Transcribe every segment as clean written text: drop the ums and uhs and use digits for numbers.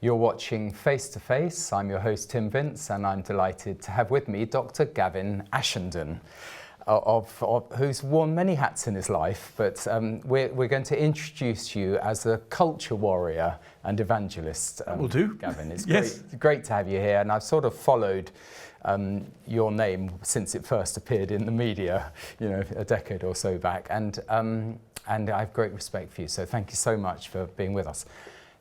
You're watching Face to Face. I'm your host Tim Vince, and I'm delighted to have with me Dr. Gavin Ashenden, who's worn many hats in his life, but we're going to introduce you as a culture warrior and evangelist. Will do. Gavin, it's yes. great to have you here, and I've sort of followed your name since it first appeared in the media, a decade or so back, and I have great respect for you, so thank you so much for being with us.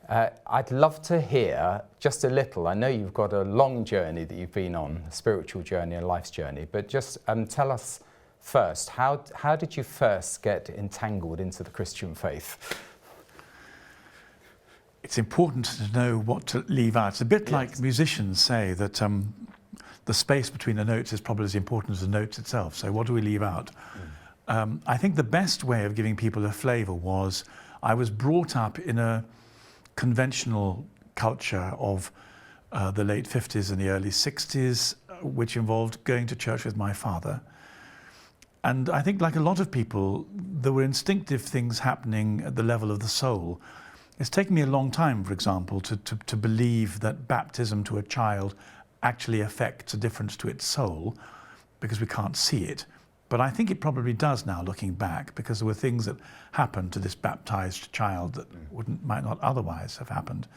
I'd love to hear just a little. I know you've got a long journey that you've been on, a spiritual journey and life's journey, but just tell us first, how did you first get entangled into the Christian faith? It's important to know what to leave out. It's a bit like musicians say that the space between the notes is probably as important as the notes itself. So what do we leave out? I think the best way of giving people a flavour was I was brought up in a conventional culture of the late 50s and the early 60s, which involved going to church with my father. And I think, like a lot of people, there were instinctive things happening at the level of the soul. It's taken me a long time, for example, to believe that baptism to a child actually affects a difference to its soul, because we can't see it. But I think it probably does now, looking back, because there were things that happened to this baptized child that might not otherwise have happened.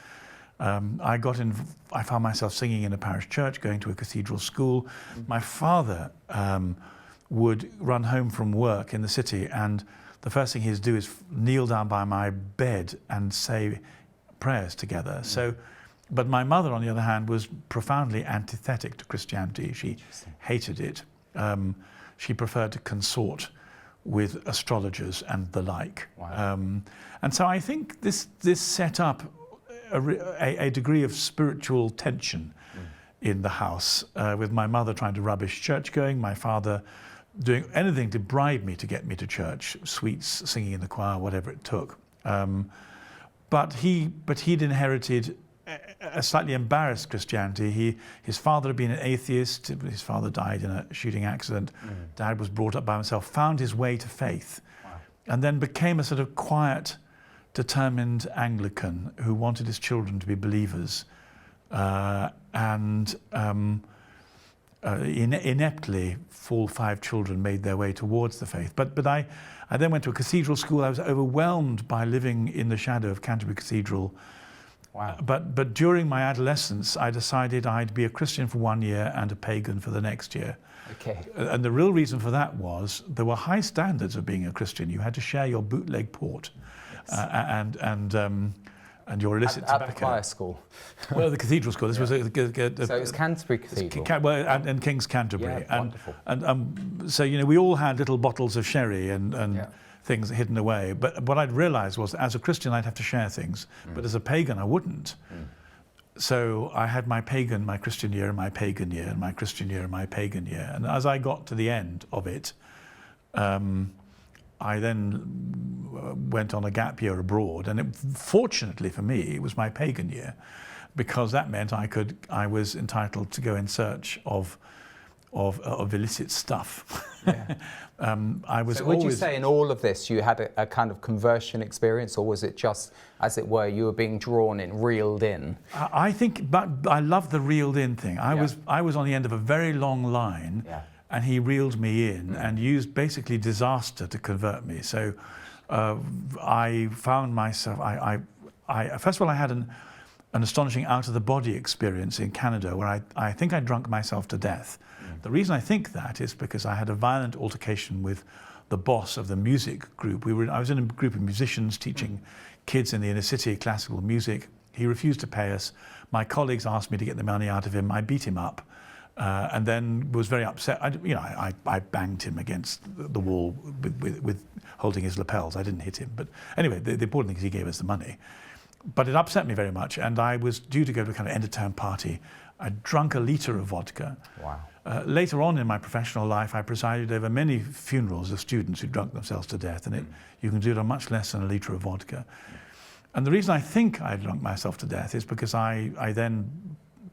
I found myself singing in a parish church, going to a cathedral school. My father would run home from work in the city, and the first thing he'd do is kneel down by my bed and say prayers together. But my mother, on the other hand, was profoundly antithetic to Christianity. She hated it. She preferred to consort with astrologers and the like. Wow. And so I think this set up a degree of spiritual tension in the house, with my mother trying to rubbish church going, my father doing anything to bribe me to get me to church, sweets, singing in the choir, whatever it took. But he'd inherited a slightly embarrassed Christianity. His father had been an atheist. His father died in a shooting accident. Dad was brought up by himself, found his way to faith, and then became a sort of quiet, determined Anglican who wanted his children to be believers, and ineptly, all 5 children made their way towards the faith. But I then went to a cathedral school. I was overwhelmed by living in the shadow of Canterbury Cathedral. Wow. But during my adolescence, I decided I'd be a Christian for 1 year and a pagan for the next year. Okay. And the real reason for that was there were high standards of being a Christian. You had to share your bootleg port, yes. And your illicit tobacco. At the choir school. Well, the cathedral school. This was so it was Canterbury Cathedral. And King's Canterbury. Yeah, wonderful. And so we all had little bottles of sherry and things hidden away. But what I'd realised was, as a Christian, I'd have to share things, but as a pagan, I wouldn't. So I had my Christian year, and my pagan year, and my Christian year, and my pagan year. And as I got to the end of it, I then went on a gap year abroad, and fortunately for me, it was my pagan year, because that meant I was entitled to go in search of illicit stuff. Yeah. Would you say in all of this you had a kind of conversion experience, or was it just, as it were, you were being drawn in, reeled in? I think, but I love the reeled in thing. I was on the end of a very long line, and he reeled me in and used basically disaster to convert me. So I found myself, first of all, I had an astonishing out-of-the-body experience in Canada where I think I drunk myself to death. The reason I think that is because I had a violent altercation with the boss of the music group. I was in a group of musicians teaching kids in the inner city classical music. He refused to pay us. My colleagues asked me to get the money out of him. I beat him up, and then was very upset. I banged him against the wall with holding his lapels. I didn't hit him, but anyway, the important thing is he gave us the money. But it upset me very much, and I was due to go to a kind of end-of-term party. I drank a litre of vodka. Wow. Later on in my professional life, I presided over many funerals of students who drunk themselves to death, and you can do it on much less than a litre of vodka. And the reason I think I drunk myself to death is because I then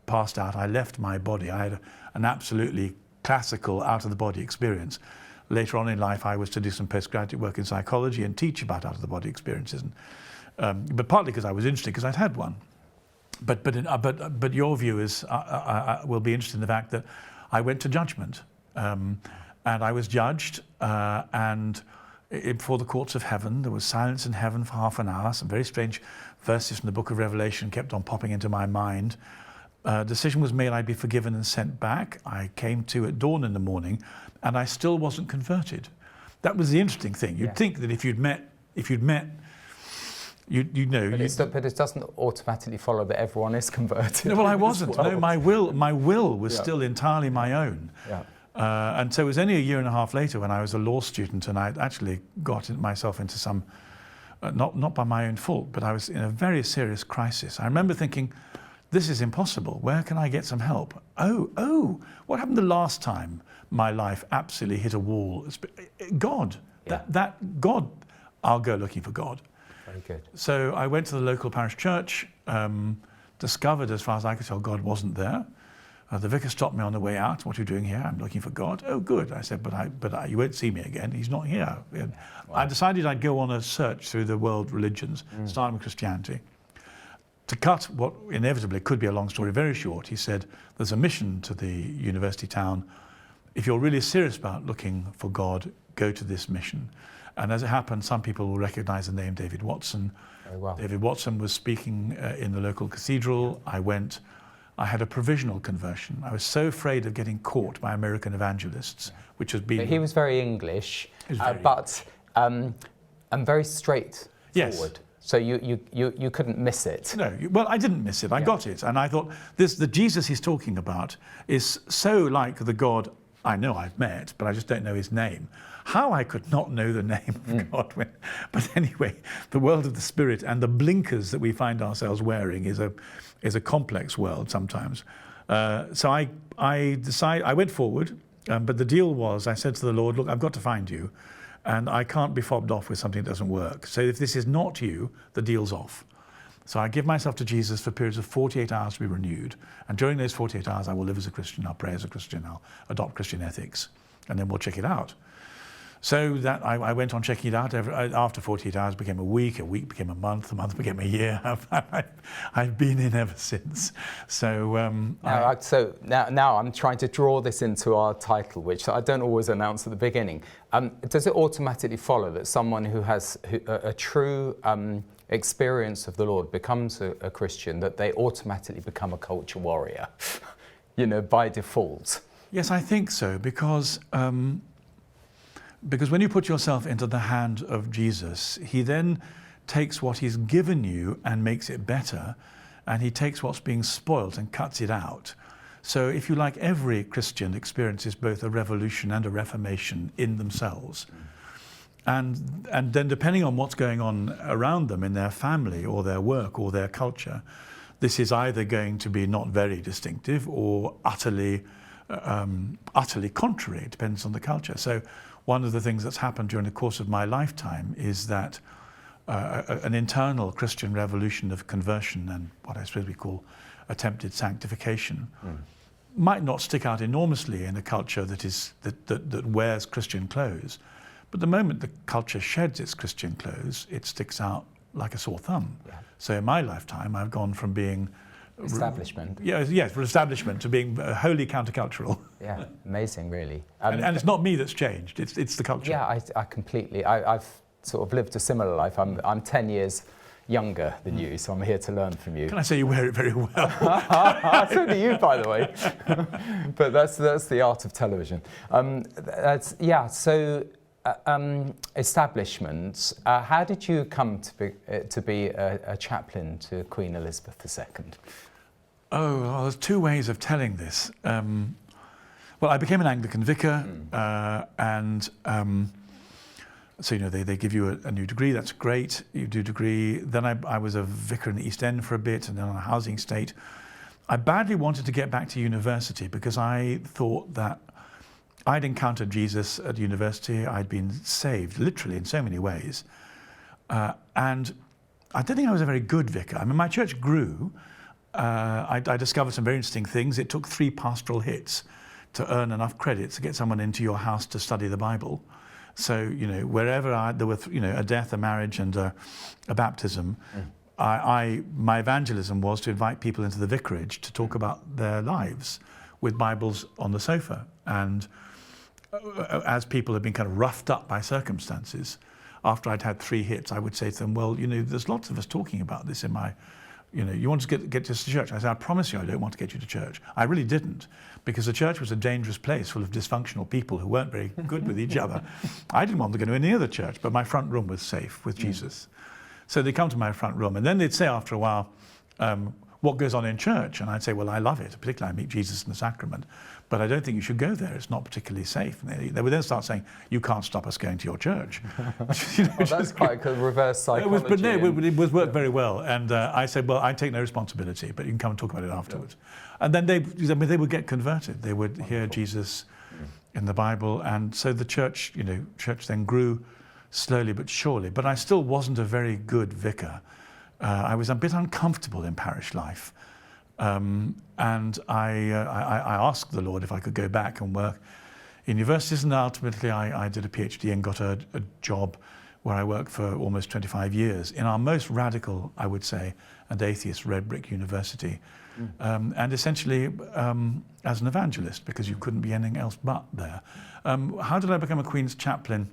passed out. I left my body. I had an absolutely classical out-of-the-body experience. Later on in life, I was to do some postgraduate work in psychology and teach about out-of-the-body experiences. But partly because I was interested, because I'd had one. But your view is will be interested in the fact that I went to judgment, and I was judged, and before the courts of heaven there was silence in heaven for half an hour. Some very strange verses from the book of Revelation kept on popping into my mind. Decision was made I'd be forgiven and sent back. I came to at dawn in the morning, and I still wasn't converted. That was the interesting thing. You'd think that if you'd met, you know. But it doesn't automatically follow that everyone is converted. No, well, I wasn't. No, my will was still entirely my own. Yeah. And so it was only a year and a half later when I was a law student and I actually got myself into some, not by my own fault, but I was in a very serious crisis. I remember thinking, this is impossible. Where can I get some help? Oh, what happened the last time my life absolutely hit a wall? God. Yeah. That God, I'll go looking for God. Very good. So I went to the local parish church, discovered as far as I could tell God wasn't there. The vicar stopped me on the way out. What are you doing here? I'm looking for God. Oh, good. I said, but you won't see me again. He's not here. Wow. I decided I'd go on a search through the world religions, starting with Christianity. To cut what inevitably could be a long story very short, he said, there's a mission to the university town. If you're really serious about looking for God, go to this mission. And as it happened, some people will recognize the name David Watson. Very well. David Watson was speaking in the local cathedral. I went. I had a provisional conversion. I was so afraid of getting caught by American evangelists, which has been... But he was very English, but very straightforward. Yes. So you couldn't miss it. No, well, I didn't miss it. I got it. And I thought, the Jesus he's talking about is so like the God I know I've met, but I just don't know his name. How I could not know the name of God. But anyway, the world of the spirit and the blinkers that we find ourselves wearing is a complex world sometimes. So I went forward, but the deal was, I said to the Lord, look, I've got to find you, and I can't be fobbed off with something that doesn't work. So if this is not you, the deal's off. So I give myself to Jesus for periods of 48 hours to be renewed. And during those 48 hours, I will live as a Christian, I'll pray as a Christian, I'll adopt Christian ethics, and then we'll check it out. So that I went on checking it out. After 48 hours became a week became a month became a year. I've been in ever since. So now I'm trying to draw this into our title, which I don't always announce at the beginning. Does it automatically follow that someone who has a true experience of the Lord becomes a Christian, that they automatically become a culture warrior, by default? Yes, I think so, because when you put yourself into the hand of Jesus, he then takes what he's given you and makes it better, and he takes what's being spoilt and cuts it out. So if you like, every Christian experiences both a revolution and a reformation in themselves. And then depending on what's going on around them in their family or their work or their culture, this is either going to be not very distinctive or utterly contrary. It depends on the culture. So one of the things that's happened during the course of my lifetime is that an internal Christian revolution of conversion and what I suppose we call attempted sanctification might not stick out enormously in a culture that wears Christian clothes. But the moment the culture sheds its Christian clothes, it sticks out like a sore thumb. Yeah. So in my lifetime, I've gone from being establishment. For establishment to being wholly countercultural. Yeah, amazing, really. And it's not me that's changed; it's the culture. Yeah, I completely. I've sort of lived a similar life. I'm 10 years younger than you, so I'm here to learn from you. Can I say you wear it very well? So do you, by the way. But that's the art of television. Establishments. How did you come to be a chaplain to Queen Elizabeth II? Well, there's two ways of telling this. Well, I became an Anglican vicar, and so they give you a new degree. That's great. You do degree. Then I was a vicar in the East End for a bit, and then on a housing estate. I badly wanted to get back to university because I thought that I'd encountered Jesus at university. I'd been saved, literally, in so many ways. And I don't think I was a very good vicar. I mean, my church grew. I discovered some very interesting things. It took 3 pastoral hits to earn enough credits to get someone into your house to study the Bible. So, wherever there were, a death, a marriage, and a baptism, my evangelism was to invite people into the vicarage to talk about their lives with Bibles on the sofa. And as people had been kind of roughed up by circumstances, after I'd had 3 hits, I would say to them, well, there's lots of us talking about this in my, you want to get us to church? I said, I promise you I don't want to get you to church. I really didn't, because the church was a dangerous place full of dysfunctional people who weren't very good with each other. I didn't want to go near the church, but my front room was safe with Jesus. So they'd come to my front room, and then they'd say after a while, what goes on in church? And I'd say, well, I love it, particularly I meet Jesus in the sacrament, but I don't think you should go there. It's not particularly safe. And they would then start saying, you can't stop us going to your church. Well, that's quite a reverse psychology. It was worked very well. And I said, well, I take no responsibility, but you can come and talk about it afterwards. Yeah. And then they would get converted. They would hear Jesus in the Bible. And so the church then grew slowly but surely. But I still wasn't a very good vicar. I was a bit uncomfortable in parish life. And I asked the Lord if I could go back and work in universities, and ultimately I did a PhD and got a job where I worked for almost 25 years in our most radical, I would say, and atheist red brick university, and essentially as an evangelist, because you couldn't be anything else but there. How did I become a Queen's Chaplain?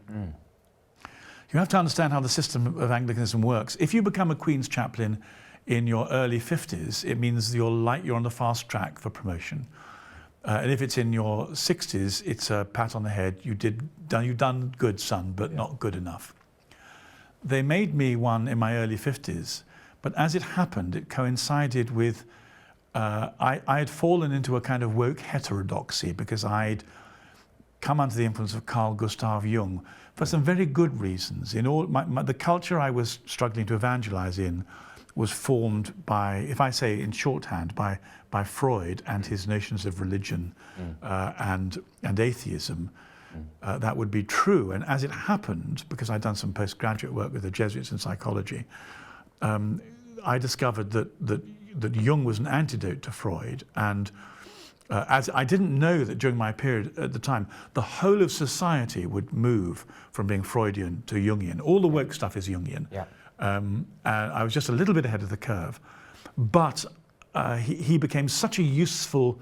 You have to understand how the system of Anglicanism works. If you become a Queen's Chaplain in your early 50s, it means you're on the fast track for promotion. And if it's in your 60s, it's a pat on the head. You've done good, son, but not good enough. They made me one in my early 50s, but as it happened, it coincided with, I had fallen into a kind of woke heterodoxy because I'd come under the influence of Carl Gustav Jung for some very good reasons. In all the culture I was struggling to evangelize in was formed by, if I say in shorthand, by Freud and his notions of religion and atheism. That would be true. And as it happened, because I'd done some postgraduate work with the Jesuits in psychology, I discovered that Jung was an antidote to Freud. And as I didn't know that during my period at the time, the whole of society would move from being Freudian to Jungian. All the woke stuff is Jungian. Yeah. And I was just a little bit ahead of the curve. But he became such a useful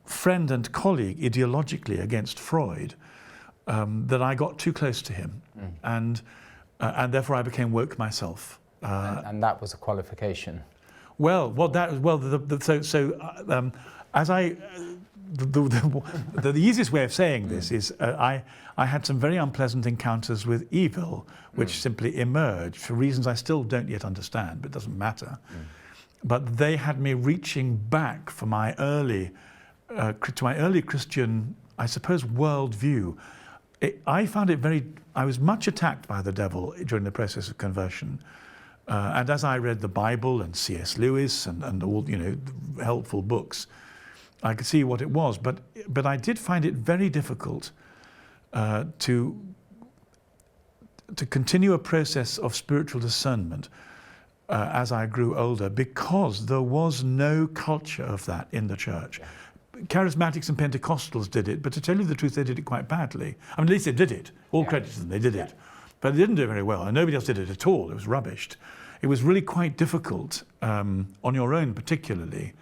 friend and colleague ideologically against Freud that I got too close to him. And therefore I became woke myself. And that was a qualification. The easiest way of saying this is I had some very unpleasant encounters with evil, which simply emerged for reasons I still don't yet understand, but it doesn't matter. But they had me reaching back for my early Christian, I suppose, worldview. I found it I was much attacked by the devil during the process of conversion. And as I read the Bible and C.S. Lewis and all, helpful books, I could see what it was. But I did find it very difficult to continue a process of spiritual discernment as I grew older, because there was no culture of that in the church. Charismatics and Pentecostals did it, but to tell you the truth, they did it quite badly. I mean, at least they did it. All credit to them, they did it. But they didn't do it very well, and nobody else did it at all. It was rubbished. It was really quite difficult, on your own particularly,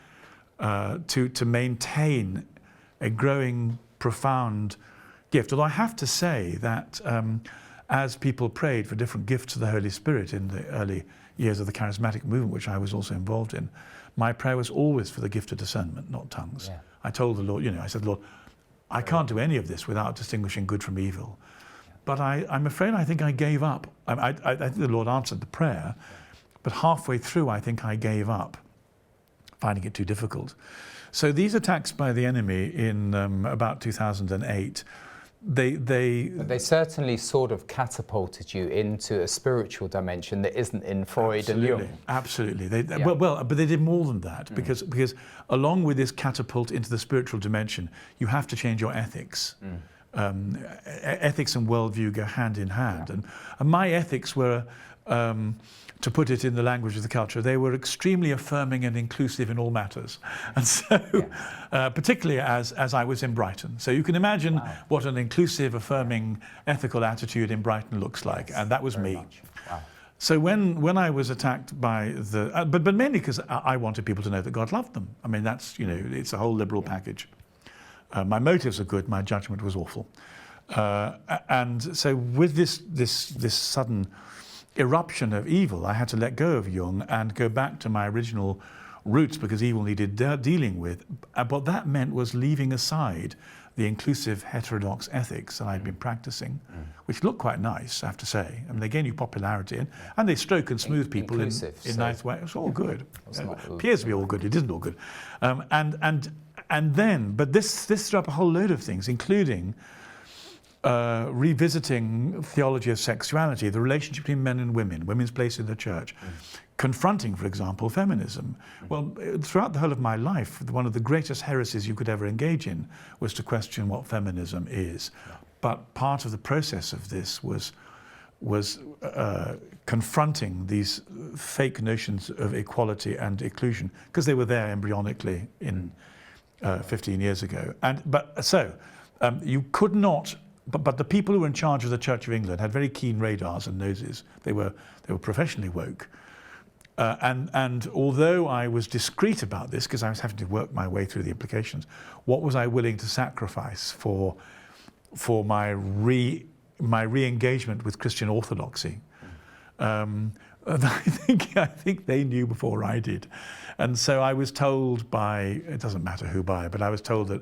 to maintain a growing, profound gift. Although I have to say that as people prayed for different gifts of the Holy Spirit in the early years of the charismatic movement, which I was also involved in, my prayer was always for the gift of discernment, not tongues. Yeah. I told the Lord, I said, Lord, I can't do any of this without distinguishing good from evil. But I'm afraid I think I gave up. I think the Lord answered the prayer, but halfway through I think I gave up, finding it too difficult. So these attacks by the enemy in about 2008, they certainly sort of catapulted you into a spiritual dimension that isn't in Freud and Jung. Absolutely. But they did more than that, because along with this catapult into the spiritual dimension, you have to change your ethics. Ethics and worldview go hand in hand. And my ethics were, to put it in the language of the culture, they were extremely affirming and inclusive in all matters. And so, particularly as I was in Brighton. So you can imagine what an inclusive, affirming, ethical attitude in Brighton looks like. And that was me. So when I was attacked by the, but mainly because I wanted people to know that God loved them. I mean, that's, it's a whole liberal package. My motives are good, my judgment was awful. And so with this sudden eruption of evil, I had to let go of Jung and go back to my original roots, because evil needed dealing with. What that meant was leaving aside the inclusive heterodox ethics that I'd been practicing, which looked quite nice, I have to say. I mean, they gain you popularity, and they stroke and smooth people in nice ways. It's all good. It appears to be all good. It isn't all good. And then, but this threw up a whole load of things, including revisiting theology of sexuality, the relationship between men and women, women's place in the church, confronting, for example, feminism. Well, throughout the whole of my life, one of the greatest heresies you could ever engage in was to question what feminism is. But part of the process of this was confronting these fake notions of equality and inclusion, because they were there embryonically in 15 years ago. You could not. But the people who were in charge of the Church of England had very keen radars and noses. They were professionally woke. And although I was discreet about this, because I was having to work my way through the implications, what was I willing to sacrifice for my re-engagement with Christian orthodoxy? I think they knew before I did. And so I was told by, it doesn't matter who by, but I was told that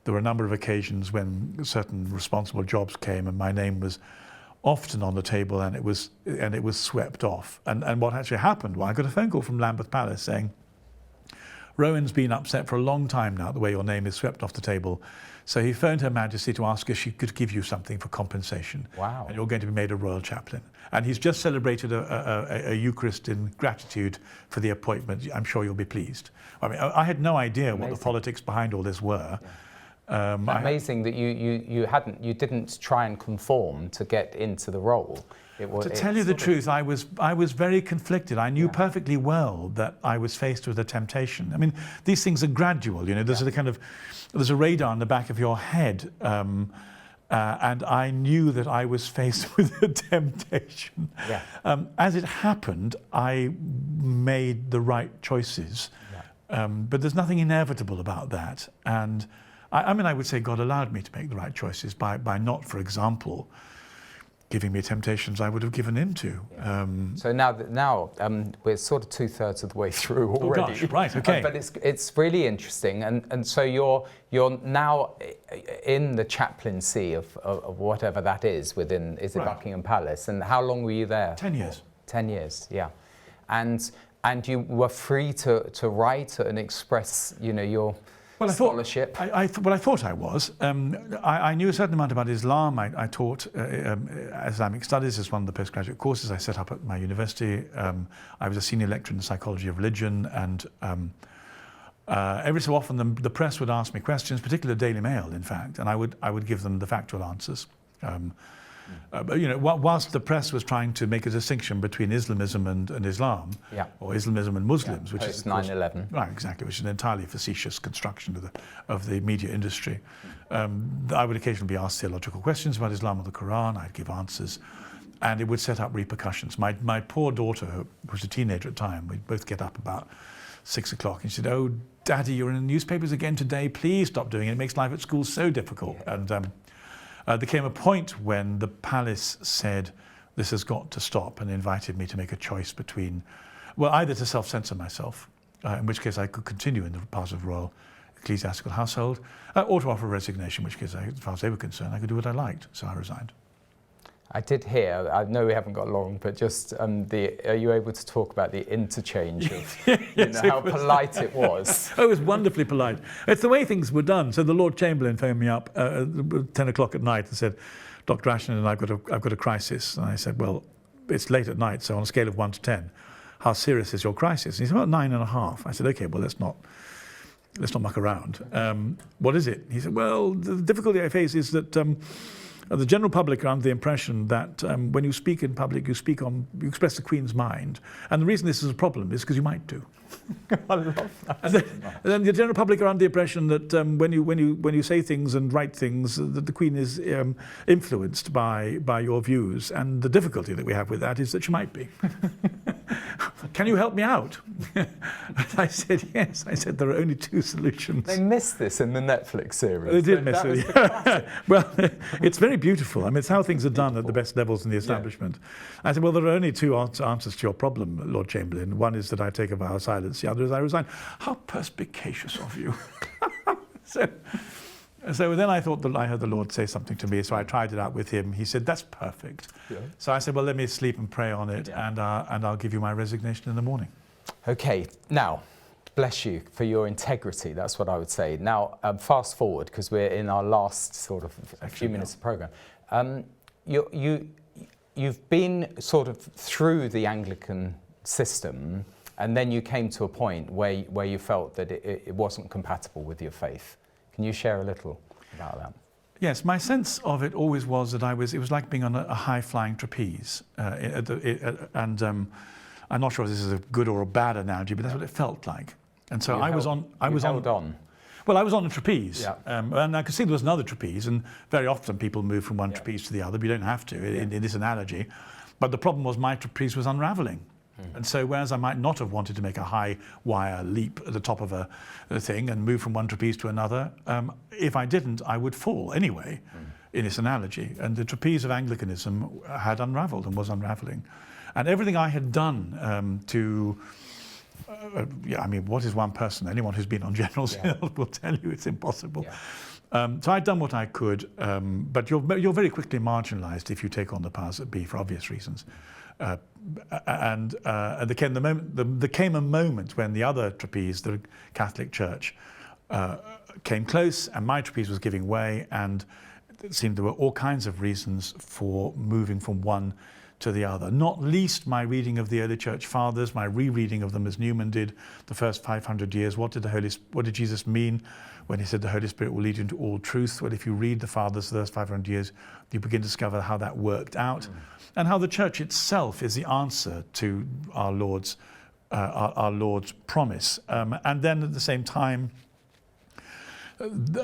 there were a number of occasions when certain responsible jobs came and my name was often on the table, and it was swept off. And what actually happened, well, I got a phone call from Lambeth Palace saying, Rowan's been upset for a long time now, the way your name is swept off the table. So he phoned Her Majesty to ask if she could give you something for compensation. Wow. And you're going to be made a Royal Chaplain. And he's just celebrated a Eucharist in gratitude for the appointment. I'm sure you'll be pleased. I mean, I had no idea what the politics behind all this were. Yeah. Amazing that you didn't try and conform to get into the role. To tell you the truth, I was very conflicted. I knew perfectly well that I was faced with a temptation. I mean, these things are gradual. There's a radar in the back of your head, and I knew that I was faced with a temptation. Yeah. As it happened, I made the right choices, but there's nothing inevitable about that. And I would say God allowed me to make the right choices by not, for example, giving me temptations I would have given into. So now we're sort of 2/3 of the way through already. Oh gosh, right, okay. But it's really interesting, and so you're now in the chaplaincy of whatever that is within, is it Buckingham Palace? And how long were you there? 10 years. 10 years, yeah. And you were free to write and express, your scholarship. I thought I was. I knew a certain amount about Islam. I taught Islamic studies as one of the postgraduate courses I set up at my university. I was a senior lecturer in the psychology of religion, and every so often the press would ask me questions, particularly the Daily Mail, in fact, and I would give them the factual answers. But whilst the press was trying to make a distinction between Islamism and Islam, or Islamism and Muslims, which is 9/11, right, exactly, which is an entirely facetious construction of the media industry, I would occasionally be asked theological questions about Islam or the Quran. I'd give answers, and it would set up repercussions. My poor daughter, who was a teenager at the time, we'd both get up about 6 o'clock, and she said, "Oh, Daddy, you're in the newspapers again today. Please stop doing it. It makes life at school so difficult." And there came a point when the palace said, "This has got to stop," and invited me to make a choice between, either to self-censor myself, in which case I could continue in the path of royal ecclesiastical household, or to offer resignation, in which case, as far as they were concerned, I could do what I liked. So I resigned. I did hear, I know we haven't got long, but just are you able to talk about the interchange of yes, how polite it was? Oh, it was wonderfully polite. It's the way things were done. So the Lord Chamberlain phoned me up at 10 o'clock at night and said, "Dr. Ashenden, I've got a crisis." And I said, "Well, it's late at night, so on a scale of 1 to 10, how serious is your crisis?" And he said, "About 9.5. I said, "Okay, well, let's not muck around. What is it?" He said, "Well, the difficulty I face is that the general public are under the impression that when you speak in public, you express the Queen's mind. And the reason this is a problem is because you might do. I love that. And then the general public are under the impression that when you say things and write things, that the Queen is influenced by your views. And the difficulty that we have with that is that she might be. Can you help me out? I said yes. I said there are only two solutions. They missed this in the Netflix series. They did miss it. Well, it's very beautiful. I mean, it's how things are done at the best levels in the establishment. Yeah. I said, well, there are only two answers to your problem, Lord Chamberlain. One is that I take a vow of silence. The other is I resign. How perspicacious of you. So then I thought that I heard the Lord say something to me, so I tried it out with him. He said, that's perfect. Yeah. So I said, well, let me sleep and pray on it, and I'll give you my resignation in the morning. Okay, now, bless you for your integrity, that's what I would say. Now, fast forward, because we're in our last sort of a few minutes of programme. You've been sort of through the Anglican system, and then you came to a point where you felt that it wasn't compatible with your faith. Can you share a little about that? Yes, my sense of it always was that it was like being on a high-flying trapeze. I'm not sure if this is a good or a bad analogy, but that's what it felt like. And so I was on. Well, I was on a trapeze, yeah. And I could see there was another trapeze, and very often people move from one trapeze to the other, but you don't have to in this analogy. But the problem was my trapeze was unravelling. And so whereas I might not have wanted to make a high wire leap at the top of a thing and move from one trapeze to another, if I didn't, I would fall anyway in this analogy. And the trapeze of Anglicanism had unravelled and was unravelling. And everything I had done I mean, what is one person? Anyone who's been on General Hill will tell you it's impossible. Yeah. So I'd done what I could, but you're very quickly marginalised if you take on the powers that be for obvious reasons. And there came a moment when the other trapeze, the Catholic Church, came close, and my trapeze was giving way, and it seemed there were all kinds of reasons for moving from one to the other. Not least my reading of the early Church Fathers, my rereading of them as Newman did the first 500 years. What did Jesus mean when he said the Holy Spirit will lead you into all truth? Well, if you read the Fathers the first 500 years, you begin to discover how that worked out, and how the Church itself is the answer to our Lord's promise. And then at the same time,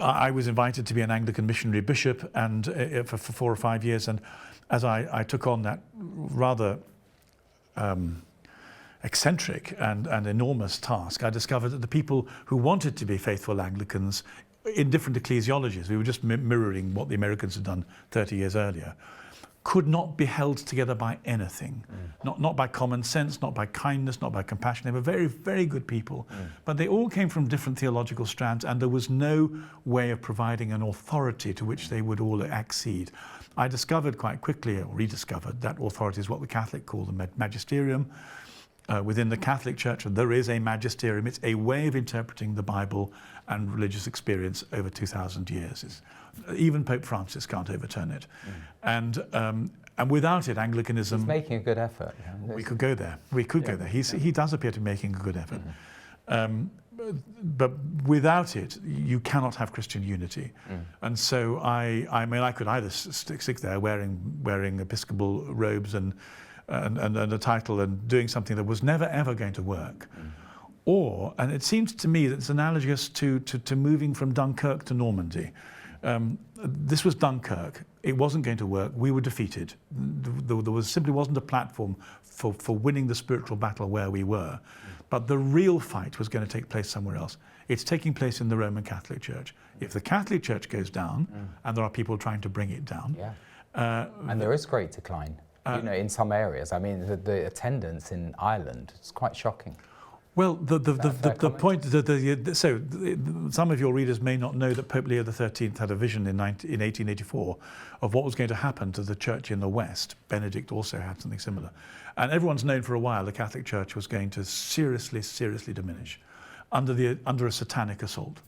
I was invited to be an Anglican missionary bishop, and for 4 or 5 years, and as I took on that rather eccentric and enormous task, I discovered that the people who wanted to be faithful Anglicans in different ecclesiologies, we were just mirroring what the Americans had done 30 years earlier, could not be held together by anything. Not by common sense, not by kindness, not by compassion. They were very, very good people, but they all came from different theological strands, and there was no way of providing an authority to which they would all accede. I discovered quite quickly, or rediscovered, that authority is what the Catholic call the magisterium. Within the Catholic Church, there is a magisterium. It's a way of interpreting the Bible and religious experience over 2,000 years. Even Pope Francis can't overturn it. And without it, Anglicanism... He's making a good effort. We could go there. We could go there. He does appear to be making a good effort. But without it, you cannot have Christian unity. And so I could either stick there wearing episcopal robes and a title and doing something that was never ever going to work, or, and it seems to me that it's analogous to moving from Dunkirk to Normandy. This was Dunkirk. It wasn't going to work. We were defeated. There simply wasn't a platform for winning the spiritual battle where we were. But the real fight was going to take place somewhere else. It's taking place in the Roman Catholic Church. If the Catholic Church goes down, and there are people trying to bring it down... and there is great decline. In some areas. I mean, the attendance in Ireland is quite shocking. Well, the point, so some of your readers may not know that Pope Leo XIII had a vision in 1884 of what was going to happen to the church in the West. Benedict also had something similar. And everyone's known for a while the Catholic Church was going to seriously diminish under a satanic assault.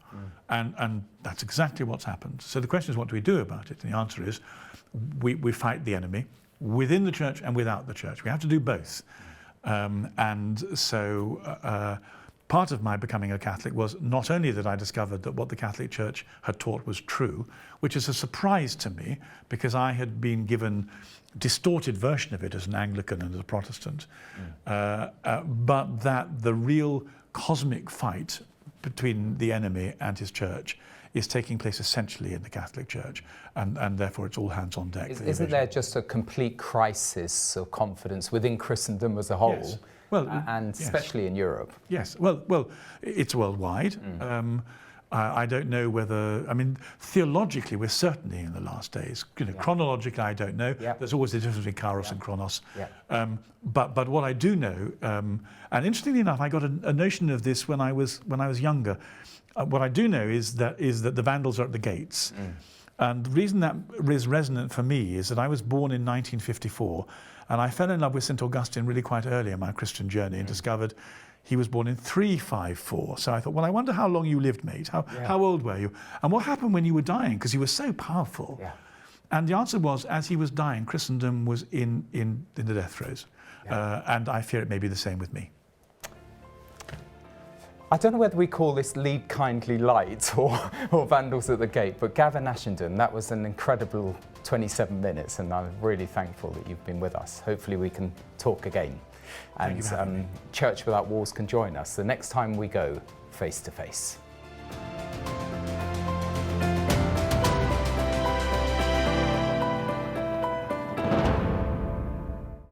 And that's exactly what's happened. So the question is, what do we do about it? And the answer is, we fight the enemy within the church and without the church. We have to do both. And so part of my becoming a Catholic was not only that I discovered that what the Catholic Church had taught was true, which is a surprise to me because I had been given distorted version of it as an Anglican and as a Protestant, but that the real cosmic fight between the enemy and his church is taking place essentially in the Catholic Church, and therefore it's all hands on deck. Isn't there just a complete crisis of confidence within Christendom as a whole? Yes. Well, and especially in Europe. Yes, well, it's worldwide. I don't know whether, I mean, theologically, we're certainly in the last days. You know, chronologically, I don't know. There's always a difference between kairos and chronos. But what I do know, and interestingly enough, I got a notion of this when I was younger. What I do know is that the Vandals are at the gates. And the reason that is resonant for me is that I was born in 1954, and I fell in love with St Augustine really quite early in my Christian journey and discovered he was born in 354. So I thought, well, I wonder how long you lived, mate. How old were you? And what happened when you were dying? Because you were so powerful. And the answer was, as he was dying, Christendom was in the death throes. And I fear it may be the same with me. I don't know whether we call this Lead Kindly Light or Vandals at the Gate, but Gavin Ashenden, that was an incredible 27 minutes, and I'm really thankful that you've been with us. Hopefully we can talk again. And Church Without Walls can join us the next time we go face to face.